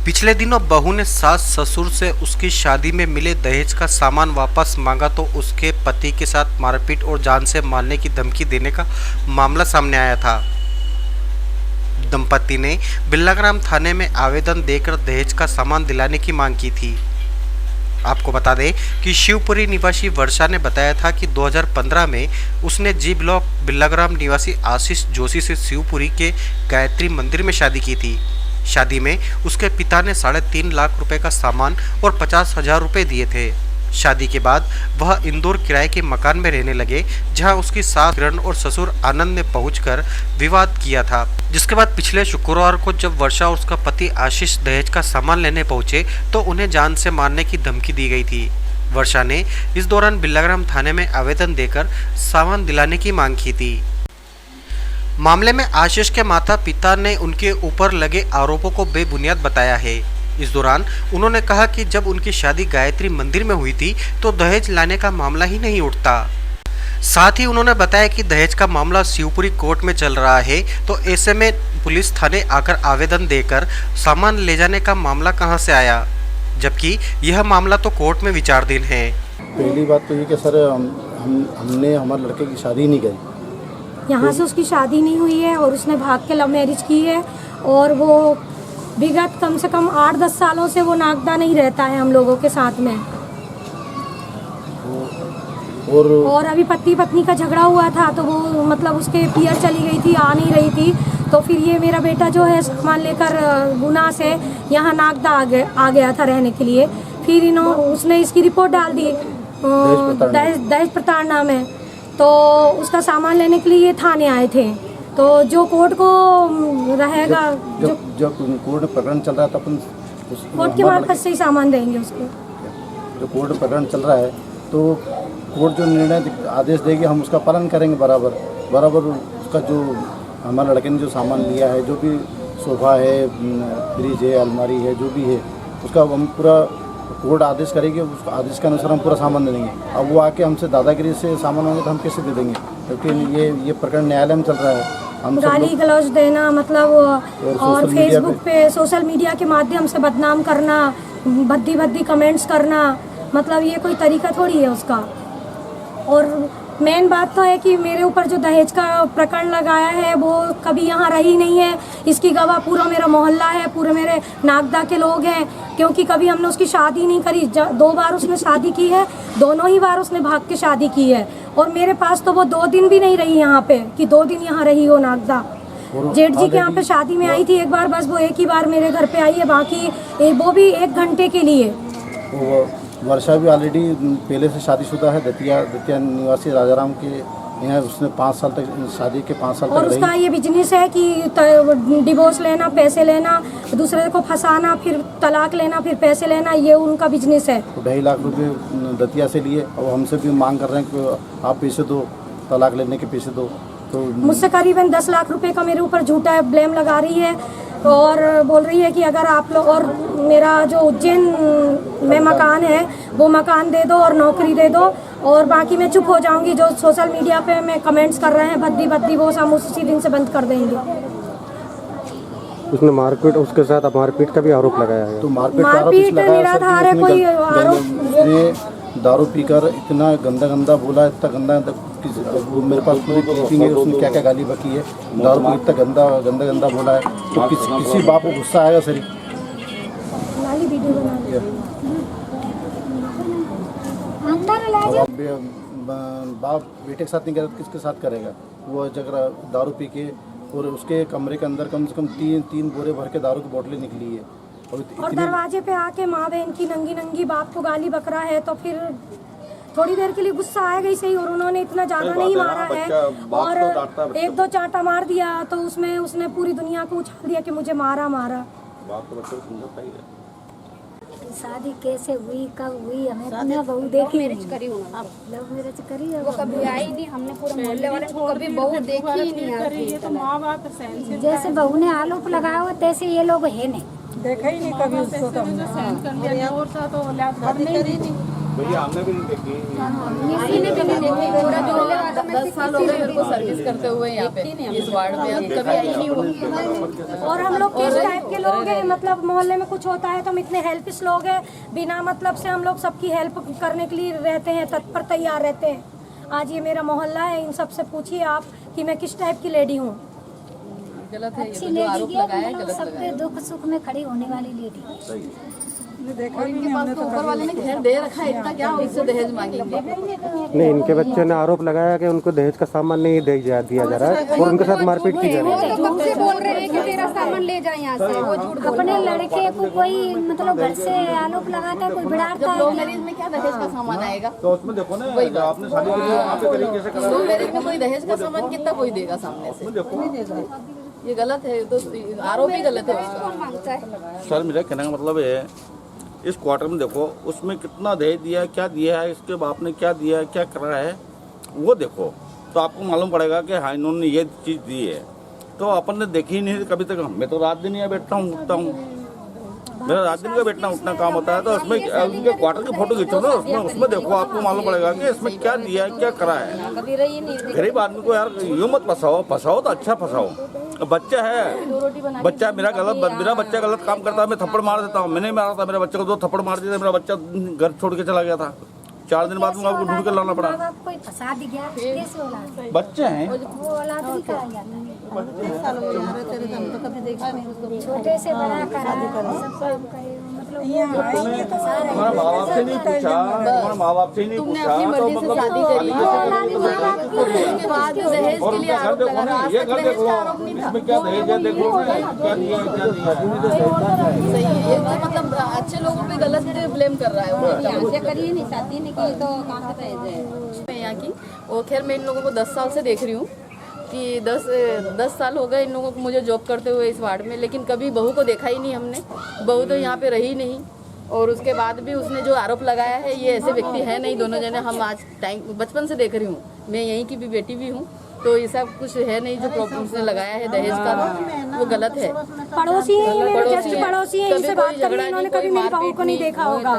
पिछले दिनों बहू ने सास ससुर से उसकी शादी में मिले दहेज का सामान वापस मांगा तो उसके पति के साथ मारपीट और जान से मारने की धमकी देने का मामला सामने आया था। दंपति ने बिल्लाग्राम थाने में आवेदन देकर दहेज का सामान दिलाने की मांग की थी। आपको बता दें कि शिवपुरी निवासी वर्षा ने बताया था कि 2015 में उसने जी ब्लॉक बिल्लाग्राम निवासी आशीष जोशी से शिवपुरी के गायत्री मंदिर में शादी की थी। शादी में उसके पिता ने 3.5 लाख रुपए का सामान और 50,000 रुपए दिए थे। शादी के बाद वह इंदौर किराए के मकान में रहने लगे, जहां उसकी सास किरण और ससुर आनंद ने पहुंचकर विवाद किया था। जिसके बाद पिछले शुक्रवार को जब वर्षा और उसका पति आशीष दहेज का सामान लेने पहुंचे तो उन्हें जान से मारने की धमकी दी गई थी। वर्षा ने इस दौरान बिल्लाग्राम थाने में आवेदन देकर सामान दिलाने की मांग की थी। मामले में आशीष के माता पिता ने उनके ऊपर लगे आरोपों को बेबुनियाद बताया है। इस दौरान उन्होंने कहा कि जब उनकी शादी गायत्री मंदिर में हुई थी तो दहेज लाने का मामला ही नहीं उठता। साथ ही उन्होंने बताया कि दहेज का मामला शिवपुरी कोर्ट में चल रहा है, तो ऐसे में पुलिस थाने आकर आवेदन देकर सामान ले जाने का मामला कहां से आया, जबकि यह मामला तो कोर्ट में विचाराधीन है। पहली बात तो ये कि सर हमने हमारे लड़के की शादी नहीं करी। यहाँ से उसकी शादी नहीं हुई है और उसने भाग के लव मैरिज की है और वो विगत कम से कम 8-10 सालों से वो नागदा नहीं रहता है हम लोगों के साथ में। और अभी पति पत्नी का झगड़ा हुआ था तो वो मतलब उसके पियर चली गई थी, आ नहीं रही थी, तो फिर ये मेरा बेटा जो है सामान लेकर गुना से यहाँ नागदा आ गया था रहने के लिए। फिर उसने इसकी रिपोर्ट डाल दी दहेज प्रताड़ना में, तो उसका सामान लेने के लिए ये थाने आए थे। तो जो कोर्ट को रहेगा, जब कोर्ट में प्रकरण चल रहा था अपन कोर्ट के मार्फत से ही सामान देंगे उसको। जो कोर्ट में प्रकरण चल रहा है तो कोर्ट जो निर्णय आदेश देगी हम उसका पालन करेंगे बराबर। उसका जो हमारे लड़के ने जो सामान लिया है, जो भी सोफा है, फ्रिज है, अलमारी है, जो भी है, उसका हम पूरा कोर्ट आदेश करेगी, उस आदेश के अनुसार हम पूरा सामान दे देंगे। अब वो आके हमसे दादागिरी से सामान मांगे तो हम कैसे दे देंगे, क्योंकि ये प्रकरण न्यायालय में चल रहा है। हम गाली गलौज देना मतलब और फेसबुक पे सोशल मीडिया के माध्यम से बदनाम करना, भद्दी कमेंट्स करना, मतलब ये कोई तरीका थोड़ी है उसका। और मेन बात तो है कि मेरे ऊपर जो दहेज का प्रकरण लगाया है वो कभी यहाँ रही नहीं है। इसकी गवाह पूरा मेरा मोहल्ला है, पूरे मेरे नागदा के लोग हैं, क्योंकि कभी हमने उसकी शादी नहीं करी। 2 बार उसने शादी की है, दोनों ही बार उसने भाग के शादी की है। और मेरे पास तो वो 2 दिन भी नहीं रही यहाँ पे कि 2 दिन यहाँ रही हो नागदा। जेठ जी के यहाँ पे शादी में आई थी एक बार, बस वो एक ही बार मेरे घर पे आई है, बाकी वो भी 1 घंटे के लिए। वर्षा भी ऑलरेडी पहले से शादीशुदा है, दतिया निवासी राजाराम के यहाँ उसने 5 साल तक शादी के 5 साल तक और उसका ये बिजनेस है कि डिवोर्स लेना, पैसे लेना, दूसरे को फंसाना, फिर तलाक लेना, फिर पैसे लेना, ये उनका बिजनेस है। तो 2.5 लाख रुपए दतिया से लिए और हमसे भी मांग कर रहे हैं कि आप पैसे दो, तलाक लेने के पैसे दो। तो मुझसे करीबन 10 लाख रुपए का मेरे ऊपर झूठा ब्लेम लगा रही है और बोल रही है कि अगर आप लोग, और मेरा जो उज्जैन में मकान है वो मकान दे दो और नौकरी दे दो, और बाकी मैं चुप हो जाऊंगी। जो सोशल मीडिया पे मैं कमेंट्स कर रहे हैं भद्दी वो हम उसी दिन से बंद कर देंगे। उसने मारपीट, उसके साथ मारपीट का भी आरोप लगाया है। तो मारपीट निराधार है कोई आरोप। दारू पीकर इतना गंदा बोला, इतना गंदा वो मेरे पास पूरी क्लिपिंग है, उसने क्या गाली बकी है। दारू पी इतना गंदा बोला है तो किसी बाप को गुस्सा आएगा सर। बाप बेटे के साथ नहीं करेगा किसके साथ करेगा। वो जगह दारू पी के और उसके कमरे के अंदर कम से कम 3 बोरे भर के दारू की बोतलें निकली है। और दरवाजे पे आके माँ बहन की नंगी बाप को गाली बक रहा है, तो फिर थोड़ी देर के लिए गुस्सा आएगा ही सही। और उन्होंने इतना ज्यादा नहीं मारा है और 1-2 चांटा मार दिया तो उसमें उसने पूरी दुनिया को उछाल दिया कि मुझे मारा। शादी कैसे हुई, कब हुई, हमें अपना बहू देखी नहीं। लव मैरिज करी है, वो कभी आई नहीं। हमने पूरे मोहल्ले वाले को कभी बहू देखी ही नहीं आती। तो माँ बाप जैसे बहू ने आरोप लगाया हो तैसे ये लोग है नहीं, देखा ही नहीं कभी उसको। किसी ने भी नहीं देखी। पूरा जो 10 साल हो गए मेरे को सर्विस करते हुए यहाँ पे इस वार्ड में, अब कभी आई नहीं हूँ। और हम लोग किस टाइप के लोग हैं, मतलब मोहल्ले में कुछ होता है तो हम इतने हेल्पिश लोग हैं, बिना मतलब से हम लोग सबकी हेल्प करने के लिए रहते हैं, तत्पर तैयार रहते हैं। आज ये मेरा मोहल्ला है, इन सब से पूछिए आप कि मैं किस टाइप की लेडी हूँ। गलत है, अच्छी ये जो लेडी आरोप की लगाया है मतलब गलत सबके लगाया है। दुख सुख में खड़ी होने वाली लेडी। और इनके पास तो ऊपर वाले ने घर दे रखा है, इतना क्या उससे दहेज मांगेंगे। नहीं, इनके बच्चे ने आरोप लगाया कि उनको दहेज का सामान नहीं दिया जा रहा है और उनके साथ मारपीट की जा रही है। तो कब से बोल रहे हैं कि तेरा सामान ले जाए यहाँ से, वो झूठ बोल अपने लड़के को कोई मतलब घर से आरोप लगाता है, कोई बिगाड़ता लो है। मैरिज में क्या दहेज का सामान आएगा? तो उसमें देखो ना, आपने शादी की वहाँ पे तरीके से लो मैरिज में कोई दहेज का सामान कितना कोई देगा सामने से? ये गलत है, तो आरोप ही गलत है उसका। सर मेरा कहने का मतलब है, इस क्वार्टर में देखो उसमें कितना दहेज दिया है, क्या दिया है, इसके बाप ने क्या दिया है, क्या करा है, वो देखो तो आपको मालूम पड़ेगा कि हाँ इन्होंने ये चीज़ दी है। तो अपन ने देखी ही नहीं कभी तक। मैं तो रात दिन यहाँ बैठता हूँ, उठता हूँ, मेरा रात दिन का बैठना उठना काम होता है। तो उसमें उनके क्वार्टर की फोटो खींचो ना, उसमें देखो आपको मालूम पड़ेगा कि इसमें क्या दिया है, क्या करा है। गरीब आदमी को यार यूँ मत फंसाओ तो अच्छा फंसाओ। बच्चा है, बच्चा मेरा बच्चा गलत काम करता है, मैं थप्पड़ मार देता हूँ। मैंने मारा था मेरे बच्चे को, 2 थप्पड़ मार दिए थे, मेरा बच्चा घर छोड़ के चला गया था। 4 दिन बाद में आपको ढूंढ के लाना पड़ा। कोई फंसा दी गया, कैसे औलाद? बच्चे हैं, वो औलाद नहीं कहा जाता है। छोटे से बड़ा करा सब काम करे, मतलब तुम्हारे माँ बाप से नहीं पूछा, तुम्हारे माँ बाप से नहीं तुमने पूछा अपनी तो मर्जी से शादी करी, उसके बाद दहेज के लिए आरोप लगा रहा है। ये घर देख लो, इसमें क्या दहेज है, देख लो क्या दिया है, क्या दिया है। सही है, ये तो मतलब अच्छे लोगों पे गलत ब्लेम कर रहा है वो। करिए नहीं, शादी नहीं की तो कहाँ से दहेज है? मैं यहाँ की और खैर मैं इन लोगों को 10 साल से देख रही हूँ कि 10 साल हो गए इन लोगों को मुझे जॉब करते हुए इस वार्ड में, लेकिन कभी बहू को देखा ही नहीं हमने। बहू तो यहाँ पे रही नहीं, और उसके बाद भी उसने जो आरोप लगाया है, ये ऐसे व्यक्ति है नहीं। दोनों जने हम आज टाइम बचपन से देख रही हूँ, मैं यहीं की भी बेटी भी हूँ, तो ये सब कुछ है नहीं। जो प्रॉब्लम उसने लगाया है दहेज का, वो गलत है। पड़ोसी है ये, मेरे जस्ट पड़ोसी है, इनसे बात कोई करी, झगड़ा इन्होंने नहीं, कभी कोई मेरी बहू को नहीं मारपीट देखा होगा।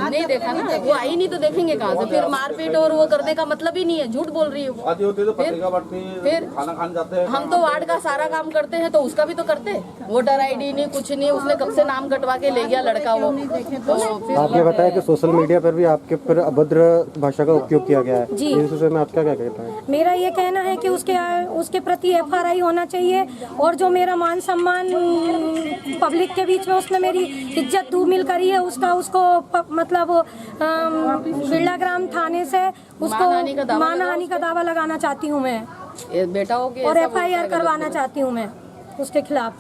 नहीं देखा ना, वो आई नहीं तो देखेंगे कहाँ से? फिर मारपीट और वो करने का मतलब ही नहीं है, झूठ बोल रही है वो। आती होती तो पत्रिका पढ़ती, फिर खाना खाने जाते हैं। हम तो वार्ड का सारा काम करते हैं, तो उसका भी तो करते। वोटर ID नहीं, कुछ नहीं, उसने कब से नाम कटवा के ले गया लड़का वो। तो फिर आपने बताया कि सोशल मीडिया पर भी आपके ऊपर अभद्र भाषा का उपयोग किया गया है, जी। इस विषय में आपका क्या कहना है? मेरा ये कहना है कि उसके प्रति FRI होना चाहिए, और जो मेरा मान सम्मान पब्लिक के बीच में उसने मेरी इज्जत धूमिल करी है, उसको मतलब बिरला ग्राम थाने से उसको मानहानि का दावा लगाना चाहती हूँ मैं, ये बेटा हो गया और FIR करवाना चाहती हूँ मैं उसके खिलाफ।